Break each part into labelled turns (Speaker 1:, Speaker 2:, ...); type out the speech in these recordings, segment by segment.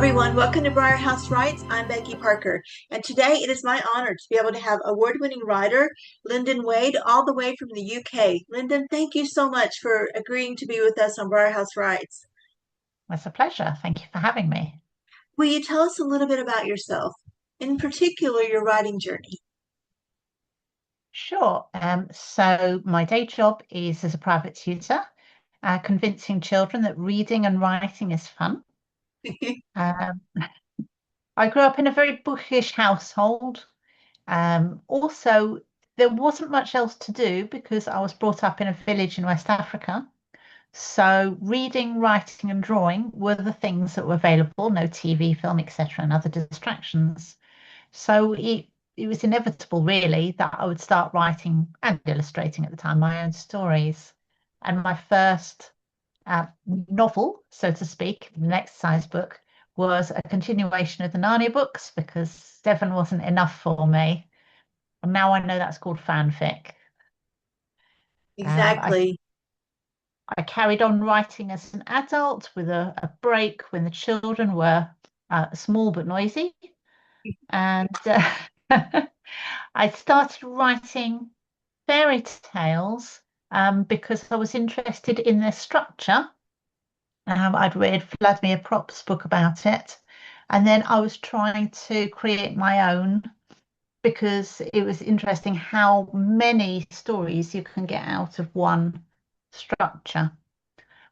Speaker 1: everyone, welcome to Briar House Writes. I'm Becky Parker, and today it is my honor to be able to have award-winning writer Lynden Wade all the way from the UK. Lynden, thank you so much for agreeing to be with us on Briar House Writes.
Speaker 2: It's a pleasure. Thank you for having me.
Speaker 1: Will you tell us a little bit about yourself, in particular your writing journey?
Speaker 2: Sure. So my day job is as a private tutor, convincing children that reading and writing is fun. Um, I grew up in a very bookish household. Also, there wasn't much else to do because I was brought up in a village in West Africa. So reading, writing, and drawing were the things that were available, no TV, film, etc., and other distractions. So it was inevitable, really, that I would start writing and illustrating at the time my own stories. And my first novel, so to speak, an exercise book, was a continuation of the Narnia books because seven wasn't enough for me. And now I know that's called fanfic. Um, I,
Speaker 1: Exactly.
Speaker 2: I carried on writing as an adult with a break when the children were small but noisy. And I started writing fairy tales because I was interested in their structure. I'd read Vladimir Prop's book about it, and then I was trying to create my own because it was interesting how many stories you can get out of one structure.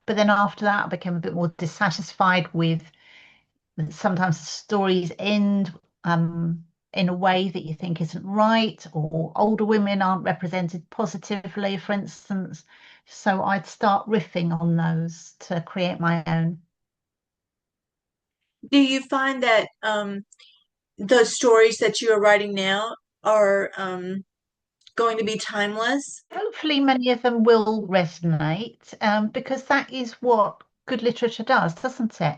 Speaker 2: But then after that, I became a bit more dissatisfied with sometimes the stories end in a way that you think isn't right, or older women aren't represented positively, for instance. So I'd start riffing on those to create my own.
Speaker 1: Do you find that those stories that you are writing now are going to be timeless?
Speaker 2: Hopefully, many of them will resonate because that is what good literature does, doesn't it?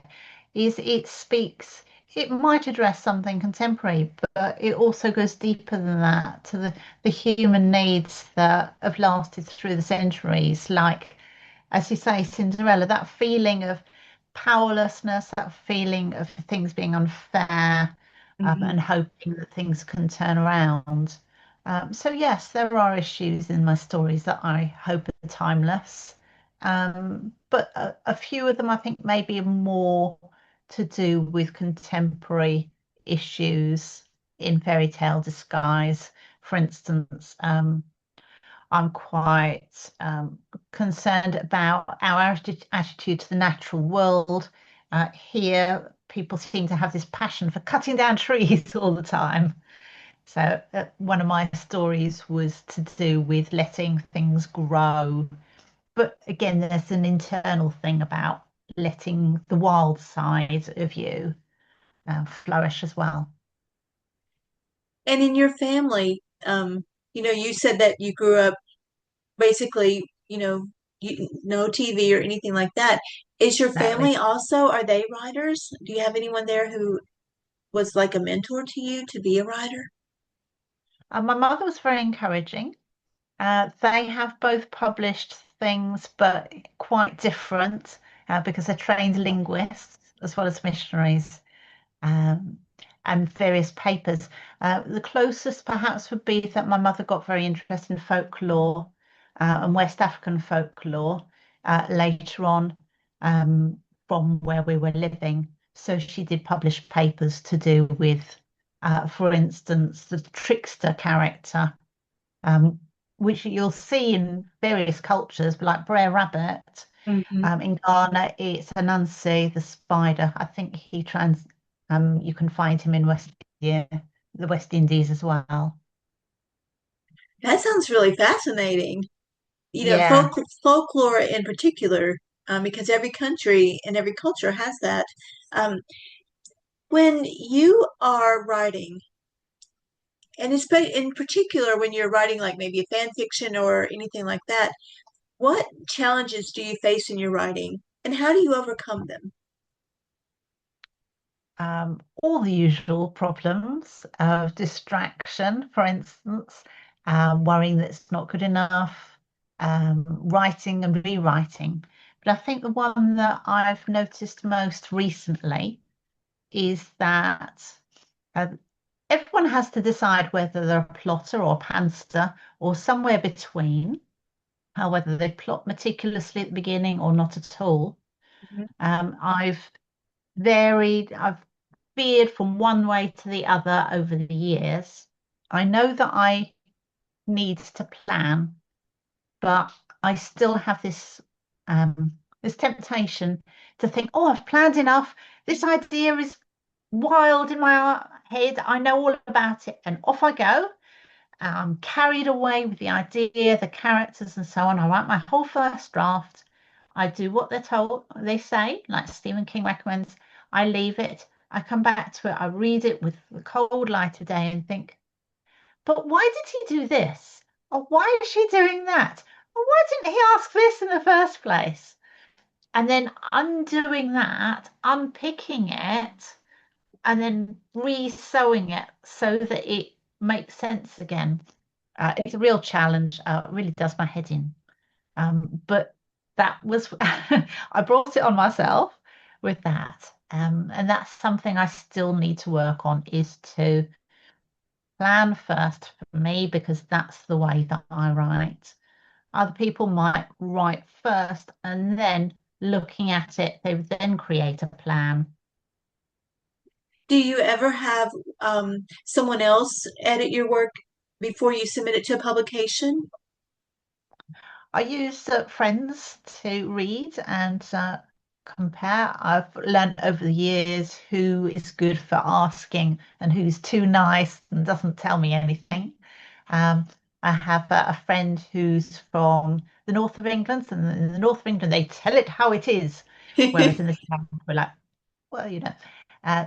Speaker 2: Is it speaks, it might address something contemporary, but it also goes deeper than that to the human needs that have lasted through the centuries. Like, as you say, Cinderella, that feeling of powerlessness, that feeling of things being unfair,
Speaker 1: Mhm.
Speaker 2: and hoping that things can turn around. So yes, there are issues in my stories that I hope are timeless. But a few of them I think maybe are more to do with contemporary issues in fairy tale disguise. For instance, I'm quite concerned about our attitude to the natural world. Here, people seem to have this passion for cutting down trees all the time. So one of my stories was to do with letting things grow. But again, there's an internal thing about letting the wild side of you flourish as well.
Speaker 1: And in your family, you said that you grew up basically, no TV or anything like that. Is your
Speaker 2: No,
Speaker 1: family also, are they writers? Do you have anyone there who was like a mentor to you to be a writer?
Speaker 2: my mother was very encouraging. They have both published things, but quite different because they're trained linguists as well as missionaries, um, and various papers. The closest perhaps would be that my mother got very interested in folklore and West African folklore later on from where we were living. So she did publish papers to do with, for instance, the trickster character, um, which you'll see in various cultures, like Brer Rabbit.
Speaker 1: Hmm.
Speaker 2: In Ghana, it's Anansi the spider. I think you can find him in India, the West Indies as well.
Speaker 1: That sounds really fascinating.
Speaker 2: Yeah,
Speaker 1: Folklore in particular, because every country and every culture has that. Um, when you are writing, and in particular when you're writing like maybe a fan fiction or anything like that, what challenges do you face in your writing, and how do you overcome them?
Speaker 2: all the usual problems of distraction, for instance, worrying that it's not good enough, writing and rewriting. But I think the one that I've noticed most recently is that uh, everyone has to decide whether they're a plotter or a pantser or somewhere between, whether they plot meticulously at the beginning or not at all.
Speaker 1: Mhm.
Speaker 2: I've I've veered from one way to the other over the years. I know that I need to plan, but I still have this temptation to think, oh, I've planned enough. This idea is wild in my head. I know all about it, and off I go. I'm carried away with the idea, the characters, and so on. I write my whole first draft. I do what they say, like Stephen King recommends. I leave it. I come back to it. I read it with the cold light of day and think, but why did he do this? Or why is she doing that? Or why didn't he ask this in the first place? And then undoing that, unpicking it, and then re-sewing it so that it makes sense again. It's a real challenge. It really does my head in. But that was, I brought it on myself with that. And that's something I still need to work on is to plan first for me because that's the way that I write. Other people might write first and then looking at it, they would then create a plan.
Speaker 1: Do you ever have someone else edit your work before you submit it to a publication?
Speaker 2: I use friends to read and compare. I've learned over the years who is good for asking and who's too nice and doesn't tell me anything. Um, I have a friend who's from the north of England, and in the north of England they tell it how it is, whereas in the south we're like, well, you know.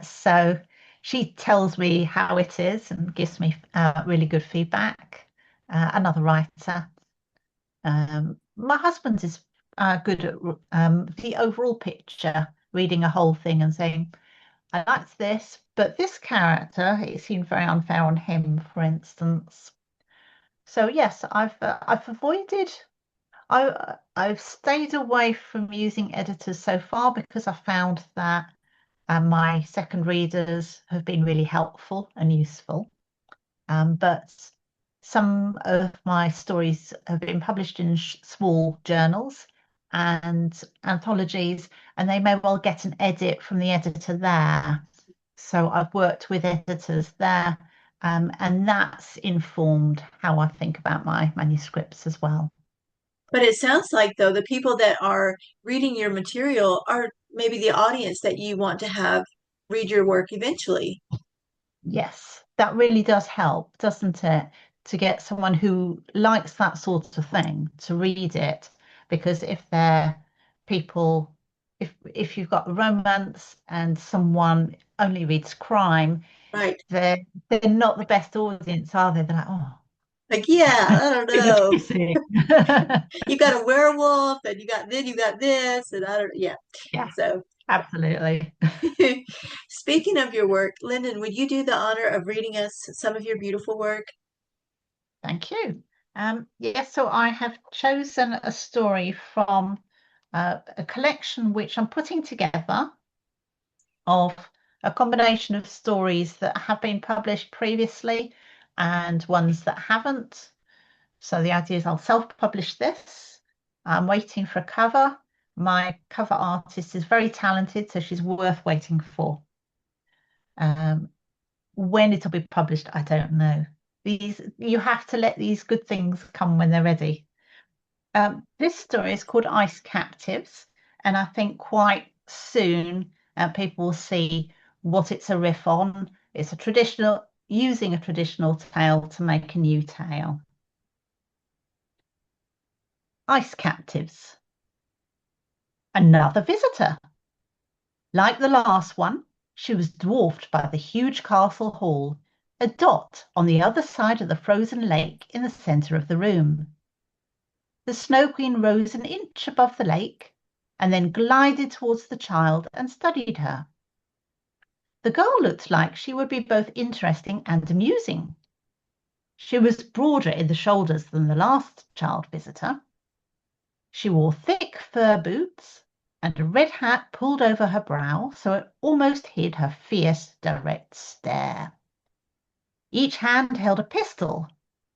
Speaker 2: So she tells me how it is and gives me really good feedback. Another writer. My husband is good at the overall picture, reading a whole thing and saying, I liked this, but this character, it seemed very unfair on him, for instance. So yes, I've avoided. I've stayed away from using editors so far because I found that my second readers have been really helpful and useful. But some of my stories have been published in small journals and anthologies, and they may well get an edit from the editor there. So I've worked with editors there, and that's informed how I think about my manuscripts as well.
Speaker 1: But it sounds like, though, the people that are reading your material are maybe the audience that you want to have read your work eventually.
Speaker 2: Yes, that really does help, doesn't it? To get someone who likes that sort of thing to read it, because if they're people, if you've got romance and someone only reads crime,
Speaker 1: Right.
Speaker 2: they're they're not the best audience, are they? They're like, oh,
Speaker 1: Like, yeah, I don't
Speaker 2: who must
Speaker 1: know.
Speaker 2: be seeing?
Speaker 1: You got a werewolf and you got this and I don't yeah.
Speaker 2: Yeah,
Speaker 1: So
Speaker 2: absolutely.
Speaker 1: speaking of your work, Lyndon, would you do the honor of reading us some of your beautiful work?
Speaker 2: Thank you. Yes, so I have chosen a story from a collection which I'm putting together of a combination of stories that have been published previously and ones that haven't. So the idea is I'll self-publish this. I'm waiting for a cover. My cover artist is very talented, so she's worth waiting for. Um, when it'll be published, I don't know. These you have to let these good things come when they're ready. This story is called Ice Captives, and I think quite soon people will see what it's a riff on. It's a traditional, using a traditional tale to make a new tale. Ice Captives. Another visitor. Like the last one, she was dwarfed by the huge castle hall, a dot on the other side of the frozen lake in the center of the room. The Snow Queen rose an inch above the lake and then glided towards the child and studied her. The girl looked like she would be both interesting and amusing. She was broader in the shoulders than the last child visitor. She wore thick fur boots, and a red hat pulled over her brow so it almost hid her fierce, direct stare. Each hand held a pistol,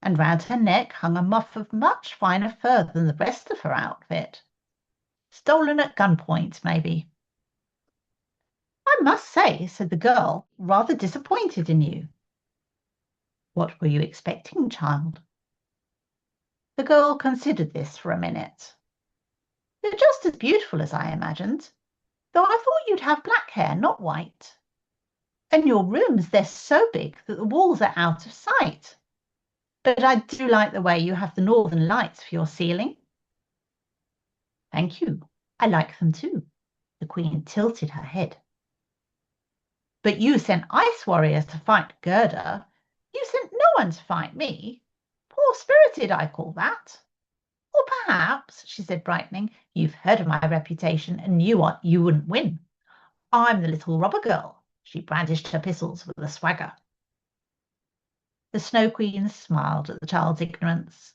Speaker 2: and round her neck hung a muff of much finer fur than the rest of her outfit. Stolen at gunpoint, maybe. I must say, said the girl, rather disappointed in you. What were you expecting, child? The girl considered this for a minute. You're just as beautiful as I imagined, though I thought you'd have black hair, not white. And your rooms, they're so big that the walls are out of sight. But I do like the way you have the northern lights for your ceiling. Thank you. I like them too. The Queen tilted her head. But you sent ice warriors to fight Gerda. You sent no one to fight me. Poor-spirited, I call that. Or perhaps, she said, brightening, you've heard of my reputation and you wouldn't win. I'm the little robber girl. She brandished her pistols with a swagger. The Snow Queen smiled at the child's ignorance.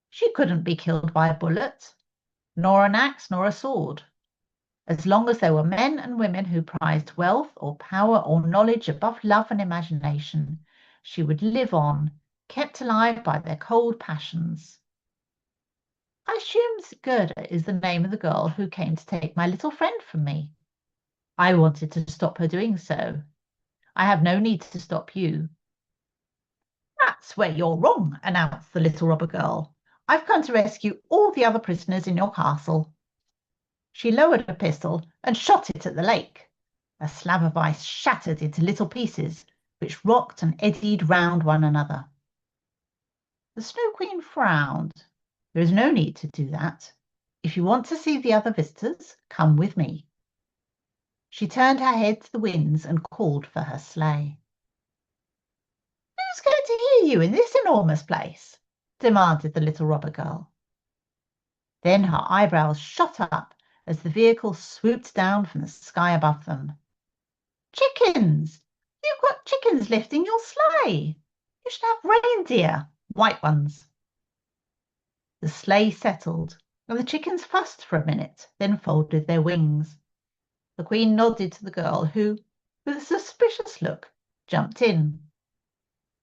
Speaker 2: She couldn't be killed by a bullet, nor an axe, nor a sword. As long as there were men and women who prized wealth or power or knowledge above love and imagination, she would live on, kept alive by their cold passions. I assume Gerda is the name of the girl who came to take my little friend from me. I wanted to stop her doing so. I have no need to stop you. That's where you're wrong, announced the little robber girl. I've come to rescue all the other prisoners in your castle. She lowered her pistol and shot it at the lake. A slab of ice shattered into little pieces, which rocked and eddied round one another. The Snow Queen frowned. There is no need to do that. If you want to see the other visitors, come with me. She turned her head to the winds and called for her sleigh. Who's going to hear you in this enormous place? Demanded the little robber girl. Then her eyebrows shot up as the vehicle swooped down from the sky above them. Chickens! You've got chickens lifting your sleigh. You should have reindeer, white ones. The sleigh settled, and the chickens fussed for a minute, then folded their wings. The Queen nodded to the girl, who, with a suspicious look, jumped in.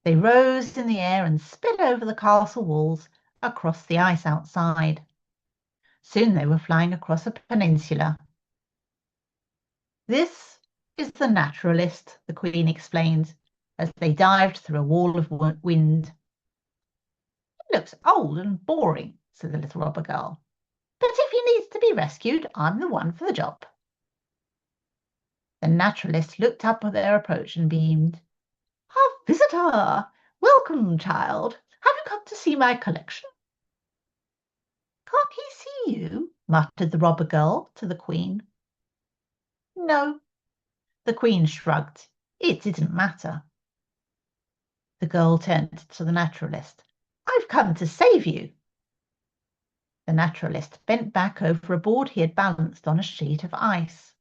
Speaker 2: They rose in the air and sped over the castle walls, across the ice outside. Soon they were flying across a peninsula. This is the naturalist, the Queen explained, as they dived through a wall of wind. It looks old and boring, said the little robber girl. But if he needs to be rescued, I'm the one for the job. The naturalist looked up at their approach and beamed. Our visitor! Welcome, child. Have you come to see my collection? Can't he see you? Muttered the robber girl to the Queen. No. The Queen shrugged. It didn't matter. The girl turned to the naturalist. I've come to save you. The naturalist bent back over a board he had balanced on a sheet of ice.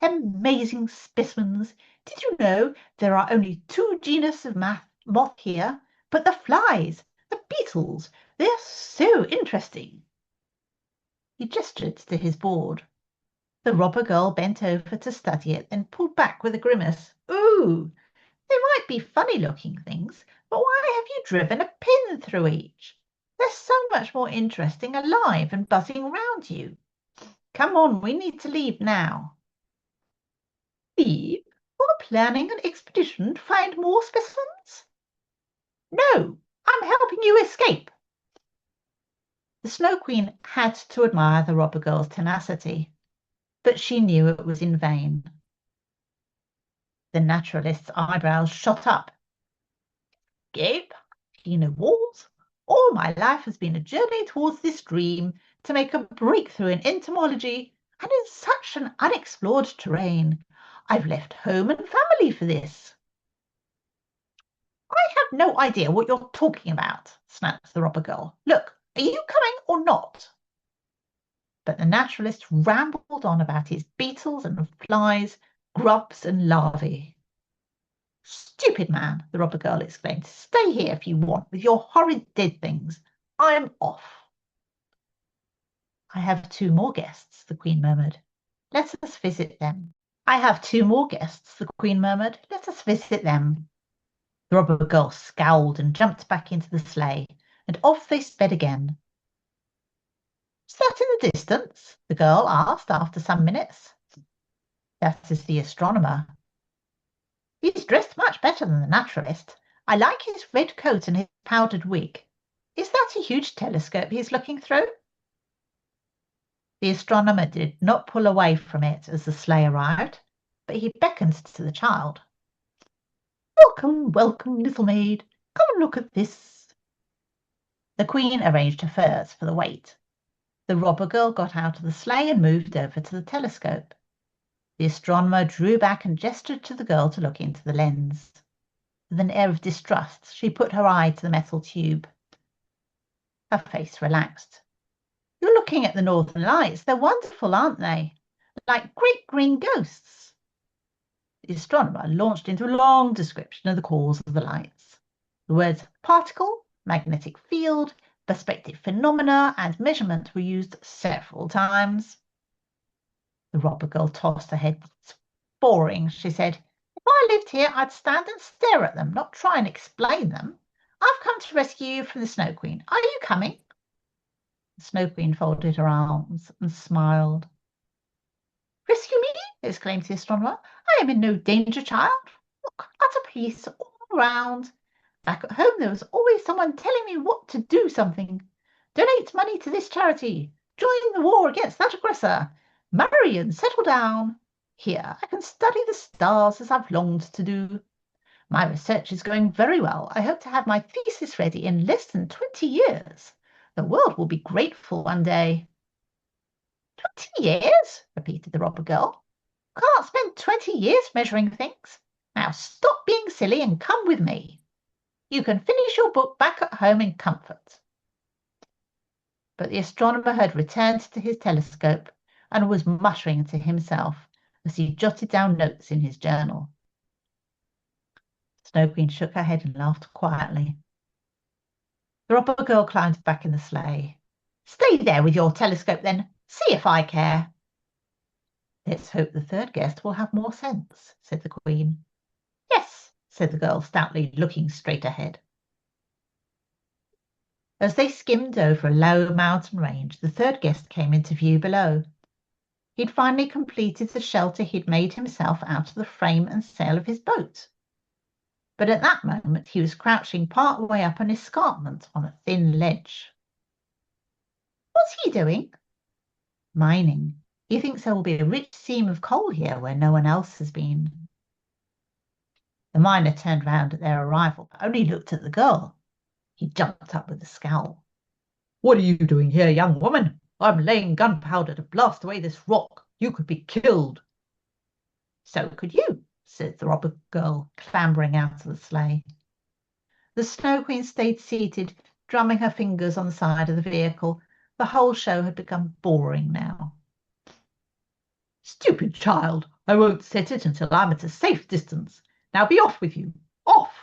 Speaker 2: Amazing specimens. Did you know there are only 2 genus of moth here? But the flies, the beetles, they're so interesting. He gestured to his board. The robber girl bent over to study it, then pulled back with a grimace. Ooh, they might be funny-looking things, but why have you driven a pin through each? They're so much more interesting alive and buzzing around you. Come on, we need to leave now. Leave? You're planning an expedition to find more specimens? No, I'm helping you escape. The Snow Queen had to admire the robber girl's tenacity, but she knew it was in vain. The naturalist's eyebrows shot up. Escape? You know walls? All my life has been a journey towards this dream to make a breakthrough in entomology, and in such an unexplored terrain. I've left home and family for this. I have no idea what you're talking about, snapped the robber girl. Look, are you coming or not? But the naturalist rambled on about his beetles and flies, grubs and larvae. Stupid man, the robber girl exclaimed. Stay here if you want with your horrid dead things. I'm off. I have 2 more guests, the Queen murmured. Let us visit them. I have two more guests, the Queen murmured. Let us visit them. The robber girl scowled and jumped back into the sleigh, and off they sped again. Is that in the distance? The girl asked after some minutes. That is the astronomer. He's dressed much better than the naturalist. I like his red coat and his powdered wig. Is that a huge telescope he's looking through? The astronomer did not pull away from it as the sleigh arrived, but he beckoned to the child. Welcome, welcome, little maid. Come and look at this. The Queen arranged her furs for the wait. The robber girl got out of the sleigh and moved over to the telescope. The astronomer drew back and gestured to the girl to look into the lens. With an air of distrust, she put her eye to the metal tube. Her face relaxed. You're looking at the northern lights. They're wonderful, aren't they? Like great green ghosts. The astronomer launched into a long description of the cause of the lights. The words particle, magnetic field, perspective phenomena, and measurement were used several times. The robber girl tossed her head. It's boring, she said. If I lived here, I'd stand and stare at them, not try and explain them. I've come to rescue you from the Snow Queen. Are you coming? The Snow Queen folded her arms and smiled. Rescue me? Exclaimed the astronomer. I am in no danger, child. Look, utter peace all around. Back at home, there was always someone telling me what to do something. Donate money to this charity. Join the war against that aggressor. Marry and settle down. Here, I can study the stars as I've longed to do. My research is going very well. I hope to have my thesis ready in less than 20 years. The world will be grateful one day. 20 years? Repeated the robber girl. Can't spend 20 years measuring things. Now stop being silly and come with me. You can finish your book back at home in comfort. But the astronomer had returned to his telescope and was muttering to himself as he jotted down notes in his journal. Snow Queen shook her head and laughed quietly. The robber girl climbed back in the sleigh. Stay there with your telescope then. See if I care. Let's hope the third guest will have more sense, said the Queen. Yes, said the girl stoutly, looking straight ahead. As they skimmed over a low mountain range, the third guest came into view below. He'd finally completed the shelter he'd made himself out of the frame and sail of his boat. But at that moment he was crouching part way up an escarpment on a thin ledge. What's he doing? Mining. He thinks there will be a rich seam of coal here where no one else has been. The miner turned round at their arrival, but only looked at the girl. He jumped up with a scowl. What are you doing here, young woman? I'm laying gunpowder to blast away this rock. You could be killed. So could you, said the robber girl, clambering out of the sleigh. The Snow Queen stayed seated, drumming her fingers on the side of the vehicle. The whole show had become boring now. Stupid child, I won't set it until I'm at a safe distance. Now be off with you. Off!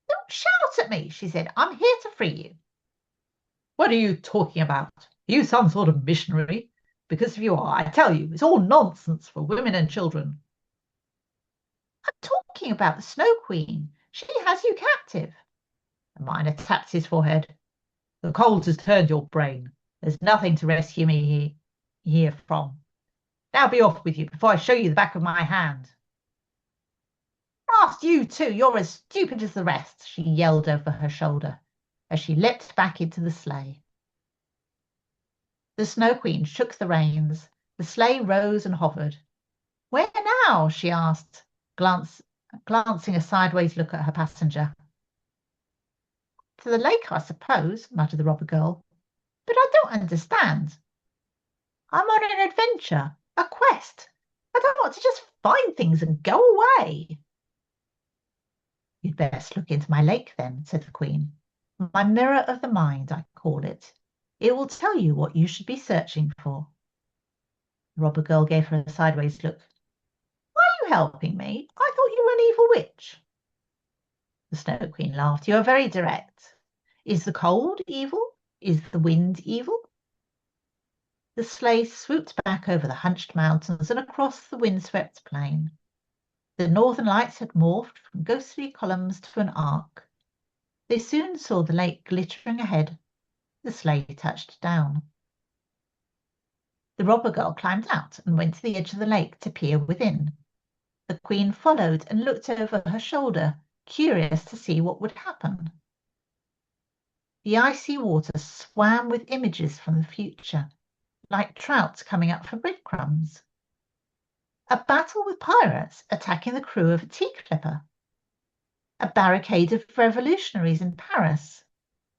Speaker 2: Don't shout at me, she said. I'm here to free you. What are you talking about? Are you some sort of missionary? Because if you are, I tell you, it's all nonsense for women and children. I'm talking about the Snow Queen. She has you captive. The miner tapped his forehead. The cold has turned your brain. There's nothing to rescue me here from. Now be off with you before I show you the back of my hand. Blast you too, you're as stupid as the rest, she yelled over her shoulder as she leapt back into the sleigh. The Snow Queen shook the reins. The sleigh rose and hovered. Where now? She asked, glancing a sideways look at her passenger. To the lake, I suppose, muttered the robber girl. But I don't understand. I'm on an adventure, a quest. I don't want to just find things and go away. You'd best look into my lake then, said the Queen. My mirror of the mind, I call it. It will tell you what you should be searching for. The robber girl gave her a sideways look. Why are you helping me? I thought you were an evil witch. The Snow Queen laughed. You are very direct. Is the cold evil? Is the wind evil? The sleigh swooped back over the hunched mountains and across the windswept plain. The northern lights had morphed from ghostly columns to an arc. They soon saw the lake glittering ahead. The sleigh touched down. The robber girl climbed out and went to the edge of the lake to peer within. The queen followed and looked over her shoulder, curious to see what would happen. The icy water swam with images from the future, like trout coming up for breadcrumbs. A battle with pirates attacking the crew of a tea clipper. A barricade of revolutionaries in Paris.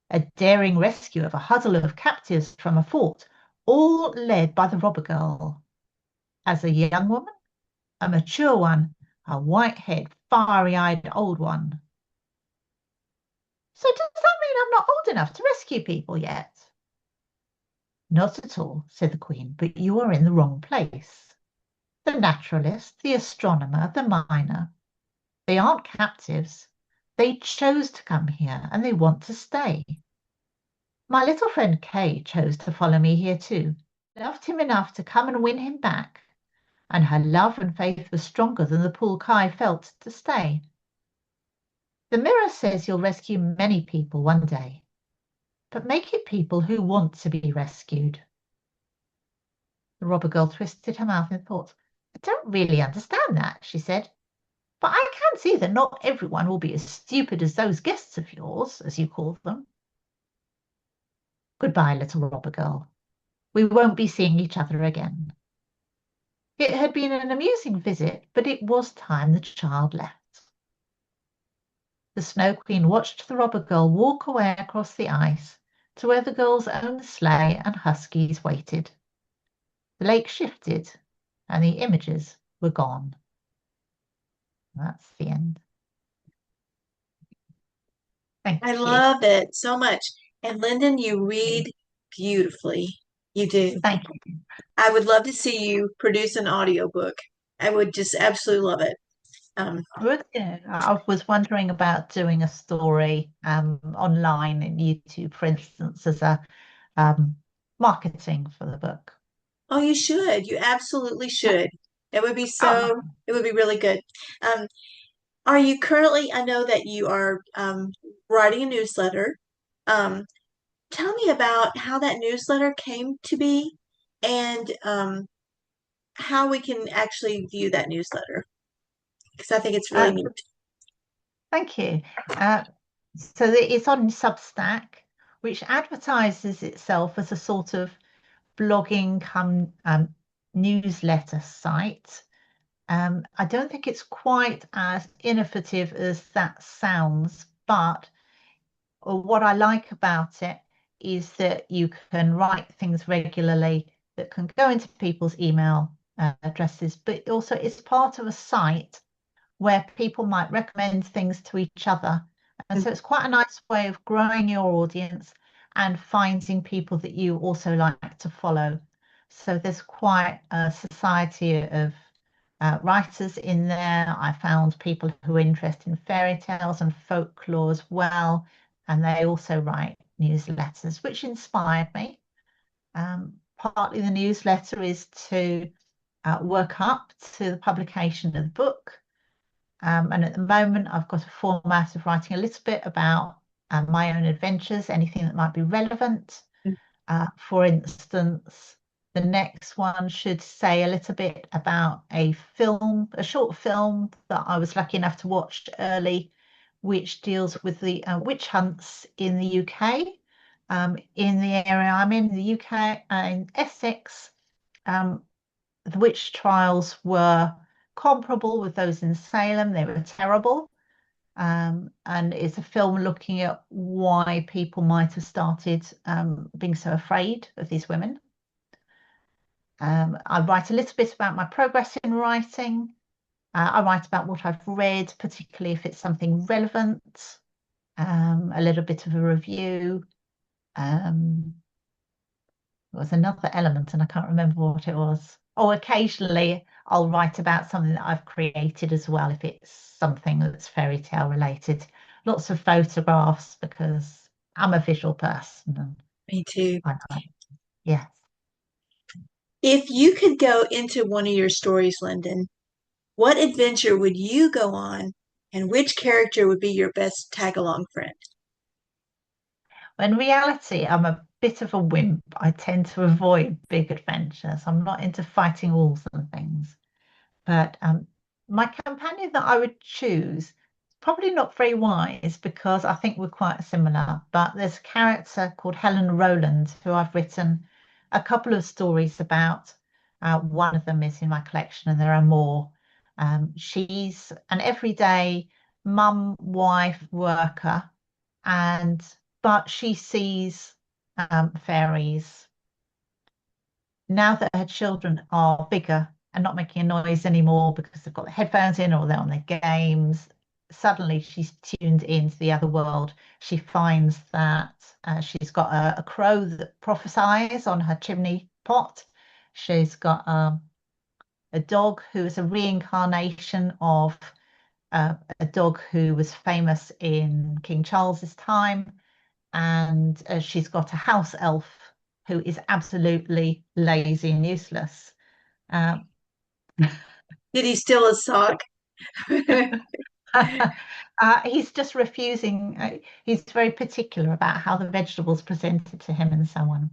Speaker 2: A daring rescue of a huddle of captives from a fort, all led by the robber girl. As a young woman, a mature one, a white-haired, fiery-eyed old one. So does that mean I'm not old enough to rescue people yet? Not at all, said the Queen, but you are in the wrong place. The naturalist, the astronomer, the miner, they aren't captives. They chose to come here and they want to stay. My little friend Kay chose to follow me here too. Loved him enough to come and win him back, and her love and faith were stronger than the poor Kai felt to stay. The mirror says you'll rescue many people one day, but make it people who want to be rescued. The robber girl twisted her mouth in thought. I don't really understand that, she said, but I can see that not everyone will be as stupid as those guests of yours, as you call them. Goodbye, little robber girl. We won't be seeing each other again. It had been an amusing visit, but it was time the child left. The Snow Queen watched the robber girl walk away across the ice to where the girl's own sleigh and huskies waited. The lake shifted, and the images were gone. That's the end. Thank
Speaker 1: I
Speaker 2: you.
Speaker 1: love it so much. And Lyndon, you read beautifully. You do.
Speaker 2: Thank you.
Speaker 1: I would love to see you produce an audiobook. I would just absolutely love it.
Speaker 2: I was wondering about doing a story online in YouTube, for instance, as a um, marketing for the book.
Speaker 1: Oh, you should. You absolutely should. It would be
Speaker 2: Oh,
Speaker 1: so, it would be really good. Um, are you currently, I know that you are writing a newsletter. Um, Tell me about how that newsletter came to be and how we can actually view that newsletter because I think it's really
Speaker 2: uh,
Speaker 1: neat.
Speaker 2: thank you. Uh, it's on Substack, which advertises itself as a sort of blogging come newsletter site. I don't think it's quite as innovative as that sounds, but what I like about it is that you can write things regularly that can go into people's email addresses, but also it's part of a site where people might recommend things to each other. And so it's quite a nice way of growing your audience and finding people that you also like to follow. So there's quite a society of writers in there. I found people who are interested in fairy tales and folklore as well, and they also write newsletters, which inspired me. Partly the newsletter is to work up to the publication of the book. And at the moment, I've got a format of writing a little bit about my own adventures, anything that might be relevant. For instance, the next one should say a little bit about a short film that I was lucky enough to watch early, which deals with the witch hunts in the UK. In the area I'm in the UK, in Essex, the witch trials were comparable with those in Salem. They were terrible. And it's a film looking at why people might have started being so afraid of these women. I write a little bit about my progress in writing. I write about what I've read, particularly if it's something relevant, a little bit of a review. Um, there was another element, and I can't remember what it was. Oh, occasionally I'll write about something that I've created as well, if it's something that's fairy tale related. Lots of photographs because I'm a visual person and
Speaker 1: Me too.
Speaker 2: I like, yes.
Speaker 1: If you could go into one of your stories, Lyndon, what adventure would you go on, and which character would be your best tag along friend?
Speaker 2: In reality, I'm a bit of a wimp. I tend to avoid big adventures. I'm not into fighting wolves and things. But my companion that I would choose, probably not very wise because I think we're quite similar. But there's a character called Helen Rowland who I've written a couple of stories about. One of them is in my collection, and there are more. She's an everyday mum, wife, worker, and but she sees fairies now that her children are bigger and not making a noise anymore because they've got the headphones in or they're on their games, suddenly she's tuned into the other world. She finds that she's got a crow that prophesies on her chimney pot. She's got a dog who is a reincarnation of a dog who was famous in King Charles's time, and she's got a house elf who is absolutely lazy and useless. Um,
Speaker 1: Did he steal a sock?
Speaker 2: he's just refusing. He's very particular about how the vegetables presented to him and so on.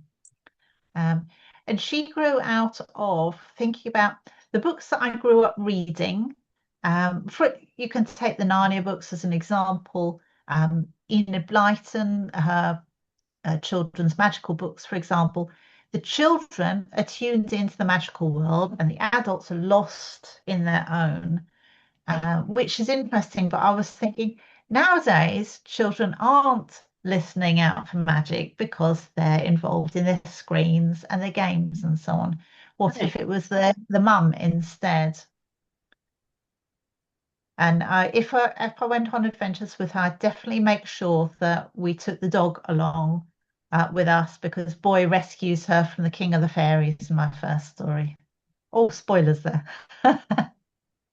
Speaker 2: Um, and she grew out of thinking about the books that I grew up reading. You can take the Narnia books as an example. Enid Blyton, her children's magical books, for example, the children are tuned into the magical world and the adults are lost in their own, which is interesting. But I was thinking nowadays, children aren't listening out for magic because they're involved in their screens and their games and so on. What
Speaker 1: Right.
Speaker 2: if it was the mum instead? And if I went on adventures with her, I'd definitely make sure that we took the dog along with us because Boy rescues her from the King of the Fairies in my first story. All spoilers there.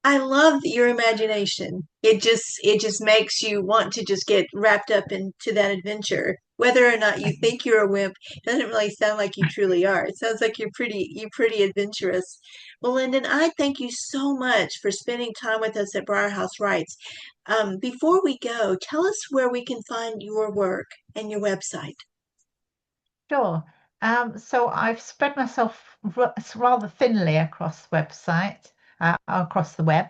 Speaker 1: I love your imagination. It just makes you want to just get wrapped up into that adventure. Whether or not you think you're a wimp doesn't really sound like you truly are. It sounds like you're pretty adventurous. Well, Lyndon, I thank you so much for spending time with us at Briar House Writes. Before we go, tell us where we can find your work and your website.
Speaker 2: Sure. So I've spread myself rather thinly across the website, across the web.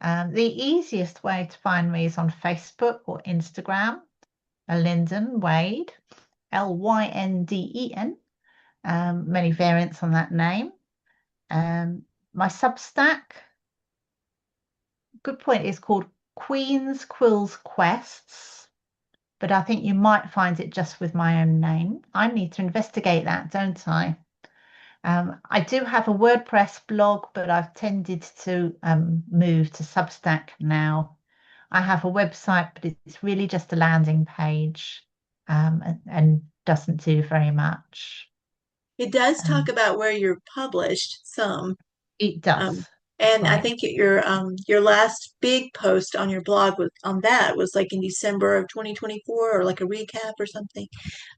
Speaker 2: The easiest way to find me is on Facebook or Instagram, Lynden Wade, Lynden. Many variants on that name. My Substack, good point, is called Quills Quests, but I think you might find it just with my own name. I need to investigate that, don't I? I do have a WordPress blog, but I've tended to move to Substack now. I have a website, but it's really just a landing page and doesn't do very much.
Speaker 1: It does talk
Speaker 2: Um,
Speaker 1: about where you're published some.
Speaker 2: it
Speaker 1: Um,
Speaker 2: does. That's
Speaker 1: and I
Speaker 2: right.
Speaker 1: think your last big post on your blog was on that was like in December of 2024 or like a recap or something.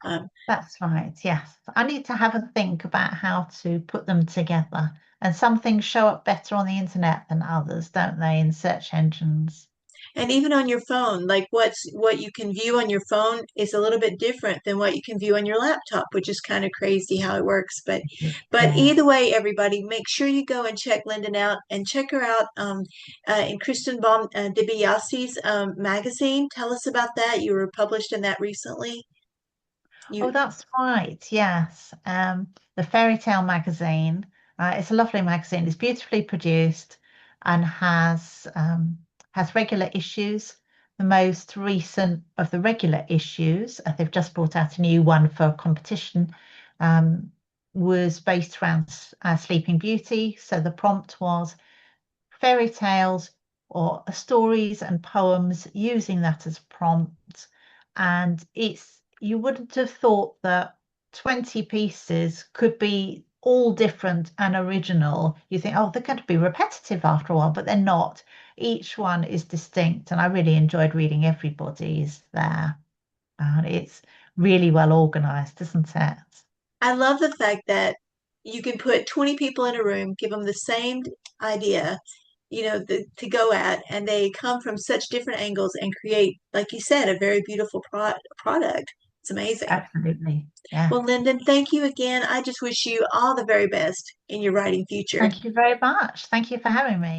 Speaker 1: Um,
Speaker 2: That's right. Yes. I need to have a think about how to put them together. And some things show up better on the internet than others, don't they, in search engines?
Speaker 1: and even on your phone, like what you can view on your phone is a little bit different than what you can view on your laptop, which is kind of crazy how it works. But
Speaker 2: Yeah.
Speaker 1: either way, everybody, make sure you go and check Lyndon out and check her out in Kristen Baum DiBiase's magazine. Tell us about that. You were published in that recently.
Speaker 2: Oh,
Speaker 1: You
Speaker 2: that's right. Yes. The Fairy Tale magazine. It's a lovely magazine. It's beautifully produced and has regular issues. The most recent of the regular issues, they've just brought out a new one for competition, um, was based around Sleeping Beauty. So the prompt was fairy tales or stories and poems using that as prompt. And you wouldn't have thought that 20 pieces could be all different and original. You think, oh, they're going to be repetitive after a while, but they're not. Each one is distinct, and I really enjoyed reading everybody's there. And it's really well organized, isn't it?
Speaker 1: I love the fact that you can put 20 people in a room, give them the same idea, to go at, and they come from such different angles and create, like you said, a very beautiful product. It's amazing.
Speaker 2: Absolutely. Yeah.
Speaker 1: Well, Lyndon, thank you again. I just wish you all the very best in your writing future.
Speaker 2: Thank you very much. Thank you for having me.